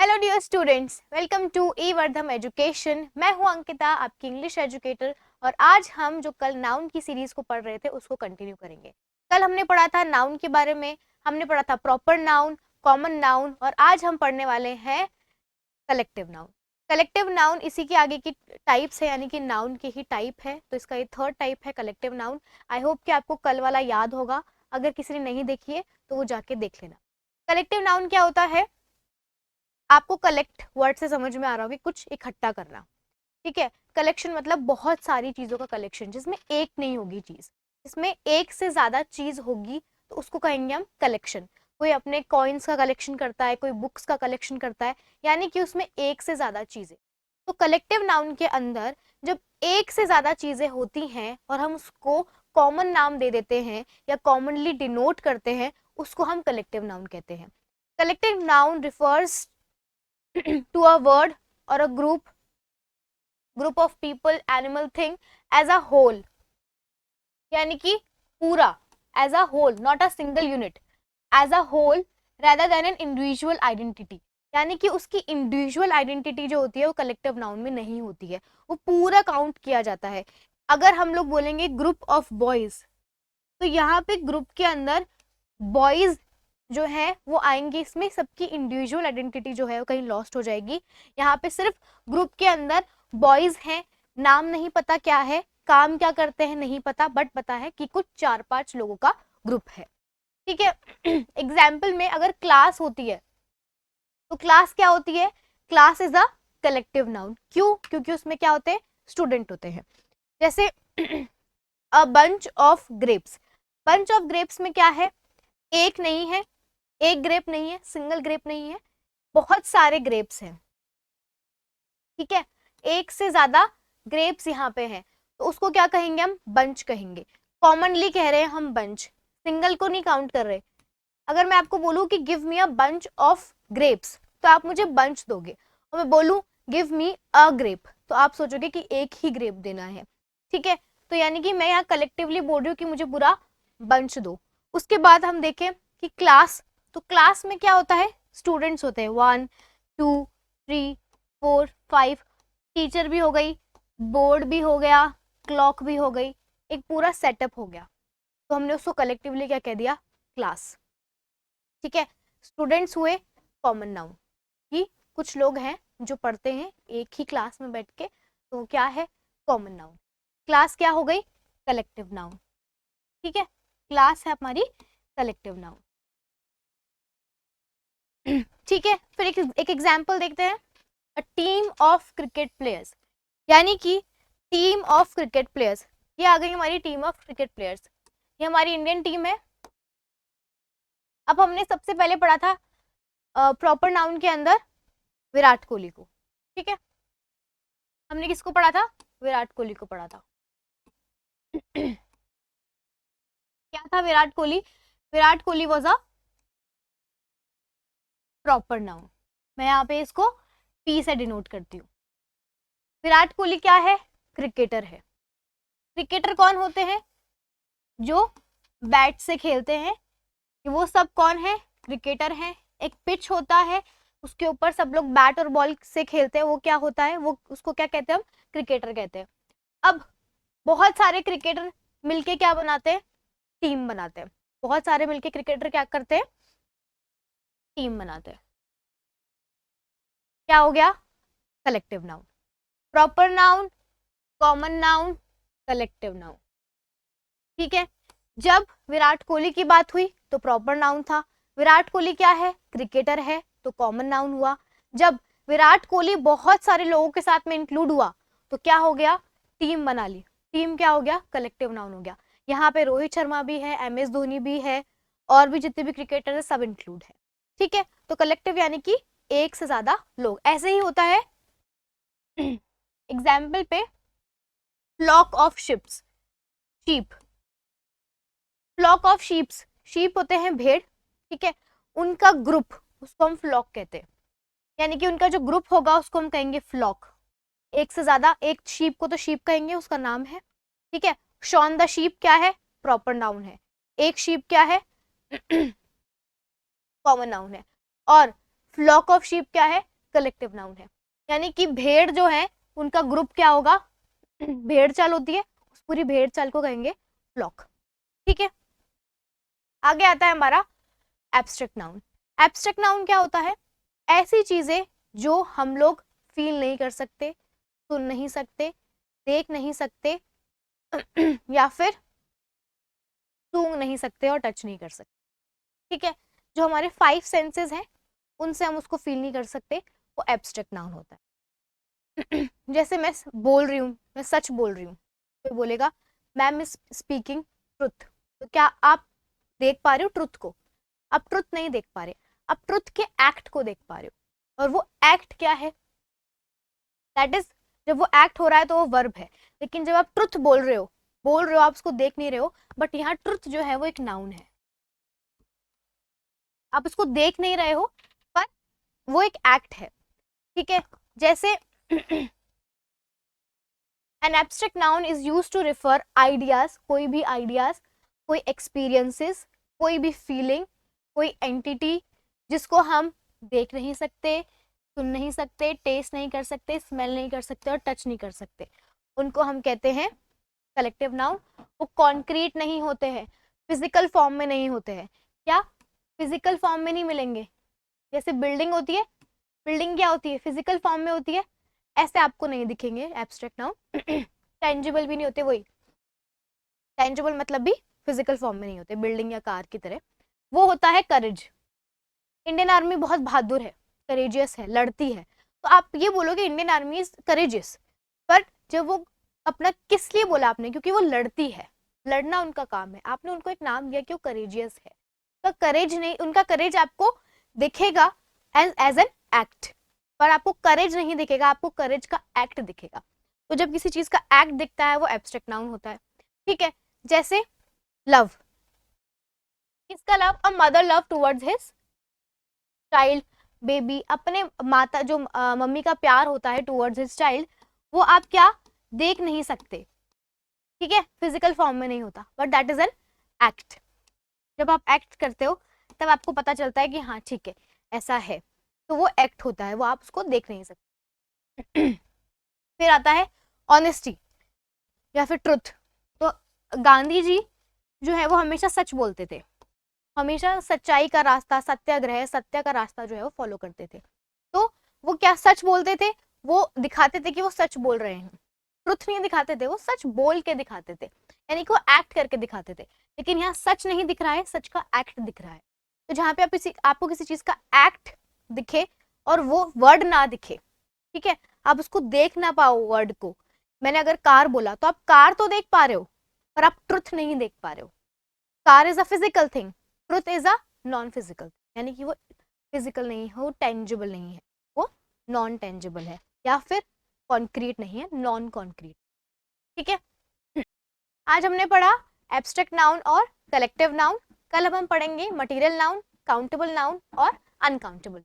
Hello dear students, welcome to E Vardham education. मैं हूं अंकिता, आपकी इंग्लिश एजुकेटर। और आज हम जो कल नाउन की सीरीज को पढ़ रहे थे उसको कंटिन्यू करेंगे। कल हमने पढ़ा था नाउन के बारे में, हमने पढ़ा था प्रॉपर नाउन, कॉमन नाउन, और आज हम पढ़ने वाले हैं कलेक्टिव नाउन। कलेक्टिव नाउन इसी के आगे की टाइप्स है, यानी कि नाउन के ही टाइप है, तो इसका ये थर्ड टाइप है कलेक्टिव नाउन। आई होप कि आपको कल वाला याद होगा। अगर किसी ने नहीं देखी है तो वो जाके देख लेना। कलेक्टिव नाउन क्या होता है? आपको कलेक्ट वर्ड से समझ में आ रहा होगा, कुछ इकट्ठा करना। ठीक है, कलेक्शन मतलब बहुत सारी चीजों का कलेक्शन, जिसमें एक नहीं होगी चीज, जिसमें एक से ज्यादा चीज होगी तो उसको कहेंगे हम कलेक्शन। कोई अपने कॉइन्स का कलेक्शन करता है, कोई बुक्स का कलेक्शन करता है, यानी कि उसमें एक से ज्यादा चीजें। तो कलेक्टिव नाउन के अंदर जब एक से ज्यादा चीजें होती हैं और हम उसको कॉमन नाम दे देते हैं या कॉमनली डिनोट करते हैं, उसको हम कलेक्टिव नाउन कहते हैं। Collective noun refers to a word or a group of people, animal, thing as a whole, यानी कि पूरा, as a whole, not a single unit, as a whole rather than an individual identity। यानी कि उसकी individual identity जो होती है वो कलेक्टिव नाउन में नहीं होती है, वो पूरा काउंट किया जाता है। अगर हम लोग बोलेंगे ग्रुप ऑफ बॉयज, तो यहाँ पे ग्रुप के अंदर बॉयज जो है वो आएंगे, इसमें सबकी इंडिविजुअल आइडेंटिटी जो है वो कहीं लॉस्ट हो जाएगी। यहाँ पे सिर्फ ग्रुप के अंदर बॉयज हैं, नाम नहीं पता क्या है, काम क्या करते हैं नहीं पता, बट पता है कि कुछ 4-5 लोगों का ग्रुप है। ठीक है। एग्जाम्पल में अगर क्लास होती है तो क्लास क्या होती है? Class is a collective noun. क्यों? क्योंकि उसमें क्या होते हैं? स्टूडेंट होते हैं। जैसे a bunch of grapes, bunch of grapes में क्या है? एक नहीं है, एक ग्रेप नहीं है, सिंगल ग्रेप नहीं है, बहुत सारे ग्रेप्स हैं। ठीक है, एक से ज्यादा ग्रेप्स यहाँ पे हैं, तो उसको क्या कहेंगे? हम बंच कहेंगे। कॉमनली कह रहे हैं हम बंच, सिंगल को नहीं काउंट कर रहे। अगर मैं आपको बोलूं कि give me a bunch of grapes, तो आप मुझे बंच दोगे, और मैं बोलूं गिव मी अ ग्रेप, तो आप सोचोगे कि एक ही ग्रेप देना है। ठीक है, तो यानी कि मैं यहाँ कलेक्टिवली बोल रही हूँ कि मुझे पूरा बंच दो। उसके बाद हम देखें कि क्लास, तो क्लास में क्या होता है? स्टूडेंट्स होते हैं, 1 2 3 4 5, टीचर भी हो गई, बोर्ड भी हो गया, क्लॉक भी हो गई, एक पूरा सेटअप हो गया, तो हमने उसको कलेक्टिवली क्या कह दिया? क्लास। ठीक है, स्टूडेंट्स हुए कॉमन नाउन, कि कुछ लोग हैं जो पढ़ते हैं एक ही क्लास में बैठ के, तो क्या है? Common noun. क्लास क्या हो गई? Collective noun. ठीक है, क्लास है हमारी कलेक्टिव नाउन। ठीक है, फिर एक एग्जाम्पल देखते हैं। A team of cricket players, यानी कि टीम ऑफ क्रिकेट प्लेयर्स, ये आ गई हमारी टीम ऑफ क्रिकेट प्लेयर्स। ये हमारी इंडियन टीम है। अब हमने सबसे पहले पढ़ा था प्रॉपर नाउन के अंदर विराट कोहली को। ठीक है, हमने किसको पढ़ा था? विराट कोहली को पढ़ा था। क्या था Virat Kohli? Virat Kohli was a proper noun. मैं यहाँ पे इसको पी से डिनोट करती हूँ। विराट कोहली क्या है? क्रिकेटर है। क्रिकेटर कौन होते हैं? जो बैट से खेलते हैं, वो सब कौन है? क्रिकेटर हैं। एक पिच होता है, उसके ऊपर सब लोग बैट और बॉल से खेलते हैं, वो क्या होता है? वो उसको क्या कहते हैं? हम क्रिकेटर कहते हैं। अब बहुत सारे क्रिकेटर मिलके क्या बनाते हैं? टीम बनाते हैं। बहुत सारे मिलके क्रिकेटर क्या करते हैं? टीम बनाते हैं। क्या हो गया? Collective noun. Proper noun, common noun, collective noun. ठीक है, जब विराट कोहली की बात हुई तो प्रॉपर नाउन था। विराट कोहली क्या है? क्रिकेटर है, तो कॉमन नाउन हुआ। जब विराट कोहली बहुत सारे लोगों के साथ में इंक्लूड हुआ तो क्या हो गया? टीम बना ली। टीम क्या हो गया? कलेक्टिव नाउन हो गया। यहाँ पे रोहित शर्मा भी है, एम एस धोनी भी है, और भी जितने भी क्रिकेटर है सब इंक्लूड है। ठीक है, तो कलेक्टिव यानी कि एक से ज्यादा लोग, ऐसे ही होता है। एग्जाम्पल पे flock of ships, sheep, flock of sheeps, sheep होते हैं भेड़। ठीक है, उनका ग्रुप, उसको हम फ्लॉक कहते हैं, यानी कि उनका जो ग्रुप होगा उसको हम कहेंगे फ्लॉक। एक से ज्यादा, एक शीप को तो शीप कहेंगे, उसका नाम है। ठीक है, शॉन द शीप क्या है? प्रॉपर नाउन है। एक शीप क्या है? कॉमन नाउन है। और फ्लॉक ऑफ शीप क्या है? कलेक्टिव नाउन है। यानी कि भेड़ जो है उनका ग्रुप क्या होगा, भेड़ चाल होती है, उस पूरी भेड़ चाल को कहेंगे फ्लॉक। ठीक है, आगे आता है हमारा एब्स्ट्रैक्ट नाउन। एब्स्ट्रैक्ट नाउन क्या होता है, ऐसी चीजें जो हम लोग फील नहीं कर सकते, सुन नहीं सकते, देख नहीं सकते या फिर सूंघ नहीं सकते और टच नहीं कर सकते। ठीक है, जो हमारे 5 सेंसेस हैं उनसे हम उसको फील नहीं कर सकते, वो एब्स्ट्रैक्ट नाउन होता है। जैसे मैं बोल रही हूँ, मैं सच बोल रही हूँ, तो बोलेगा मैम इज स्पीकिंग ट्रुथ। तो क्या आप देख पा रहे हो ट्रुथ को? आप ट्रुथ नहीं देख पा रहे, आप ट्रुथ के एक्ट को देख पा रहे हो। और वो एक्ट क्या है, दैट इज, जब वो एक्ट हो रहा है तो वो वर्ब है। लेकिन जब आप ट्रुथ बोल रहे हो, आप उसको देख नहीं रहे हो, बट यहाँ ट्रुथ जो है वो एक नाउन है। आप उसको देख नहीं रहे हो पर वो एक एक्ट है। ठीक है, जैसे an abstract noun is used to refer ideas, कोई भी आइडियाज, कोई एक्सपीरियंसेस, कोई भी फीलिंग, कोई एंटिटी जिसको हम देख नहीं सकते, सुन नहीं सकते, टेस्ट नहीं कर सकते, स्मेल नहीं कर सकते और टच नहीं कर सकते, उनको हम कहते हैं कलेक्टिव नाउन। वो कॉन्क्रीट नहीं होते हैं, फिजिकल फॉर्म में नहीं होते हैं। क्या फिजिकल फॉर्म में नहीं मिलेंगे? जैसे बिल्डिंग होती है, बिल्डिंग क्या होती है, फिजिकल फॉर्म में होती है, ऐसे आपको नहीं दिखेंगे एब्स्ट्रैक्ट नाउन। टेंजिबल भी नहीं होते, वही टेंजिबल मतलब भी फिजिकल फॉर्म में नहीं होते, बिल्डिंग या कार की तरह। वो होता है करेज। इंडियन आर्मी बहुत बहादुर है, करेजियस है, लड़ती है, तो आप ये बोलोगे इंडियन आर्मी इज करेजियस, पर जब वो अपना किस लिए बोला आपने, क्योंकि वो लड़ती है, लड़ना उनका काम है, आपने उनको एक नाम दिया कि वो करेजियस है। तो करेज नहीं, उनका करेज आपको दिखेगा एज एन एक्ट, पर आपको करेज नहीं दिखेगा, आपको करेज का एक्ट दिखेगा। तो जब किसी चीज का एक्ट दिखता है वो एब्स्ट्रैक्ट नाउन होता है। ठीक है, जैसे लव, किसका love, a mother love towards his child, baby, अपने माता जो मम्मी का प्यार होता है टुवर्ड्स हिज चाइल्ड, वो आप क्या देख नहीं सकते। ठीक है, फिजिकल फॉर्म में नहीं होता, but that is an act. जब आप एक्ट करते हो तब आपको पता चलता है कि हाँ ठीक है ऐसा है, तो वो एक्ट होता है, वो आप उसको देख नहीं सकते। फिर आता है ऑनेस्टी या फिर ट्रुथ। तो गांधी जी जो है वो हमेशा सच बोलते थे, हमेशा सच्चाई का रास्ता, सत्याग्रह, सत्य का रास्ता जो है वो फॉलो करते थे। तो वो क्या सच बोलते थे, वो दिखाते थे कि वो सच बोल रहे हैं। ट्रुथ नहीं दिखाते थे, वो सच बोल के दिखाते थे, यानी कि वो एक्ट करके दिखाते थे। लेकिन यहाँ सच नहीं दिख रहा है, सच का एक्ट दिख रहा है। तो जहाँ पे आपको किसी चीज का एक्ट दिखे और वो वर्ड ना दिखे, ठीक है, आप उसको देख ना पाओ वर्ड को। मैंने अगर कार बोला तो आप कार तो देख पा रहे हो, पर आप ट्रुथ नहीं देख पा रहे हो। Car is a physical thing, truth is a non physical, यानी कि वो फिजिकल नहीं है, वो टेंजिबल नहीं है, वो नॉन टेंजिबल है, या फिर कॉन्क्रीट नहीं है, नॉन कॉन्क्रीट। ठीक है, आज हमने पढ़ा एब्स्ट्रैक्ट नाउन और कलेक्टिव नाउन। कल अब हम पढ़ेंगे मटेरियल नाउन, काउंटेबल नाउन और अनकाउंटेबल।